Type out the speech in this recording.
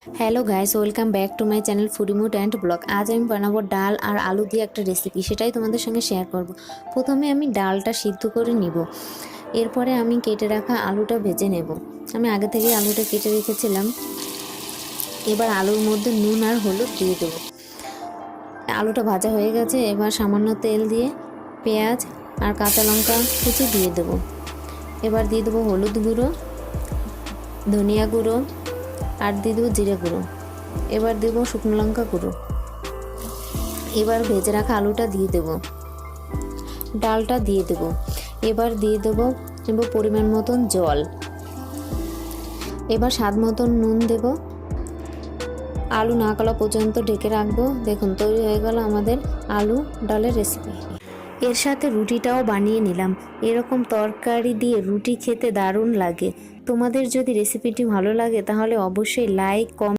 Hello guys, welcome back to my channel foodie mood and blog. আজ আমি বানাবো ডাল আর আলু দিয়ে একটা রেসিপি, সেটাই তোমাদের সঙ্গে শেয়ার করব। প্রথমে আমি ডালটা সিদ্ধ করে নিব, এরপরে আমি কেটে রাখা আলুটা ভেজে নেব। আমি আগে থেকে আলুটা কেটে রেখেছিলাম। এবার আলুর মধ্যে নুন আর হলুদ দিয়ে দেবো। আলুটা ভাজা হয়ে গেছে, এবার সামান্য তেল দিয়ে পেঁয়াজ আর কাঁচা লঙ্কা কুচি দিয়ে দেবো। এবার দিয়ে দেবো হলুদ গুঁড়ো, ধনিয়া গুঁড়ো আর দিয়ে দেবো জিরে গুঁড়ো। এবার দেবো শুকনো লঙ্কা গুঁড়ো। এবার ভেজে রাখা আলুটা দিয়ে দেবো, ডালটা দিয়ে দেবো। এবার দিয়ে দেবো পরিমাণ মতন জল। এবার স্বাদ মতন নুন দেব। আলু না গলা পর্যন্ত ঢেকে রাখবো। দেখুন, তৈরি হয়ে গেল আমাদের আলু ডালের রেসিপি। এর সাথে রুটিটাও বানিয়ে নিলাম। এরকম তরকারি দিয়ে রুটি খেতে দারুণ লাগে। তোমাদের যদি রেসিপিটি ভালো লাগে তাহলে অবশ্যই লাইক, কমেন্ট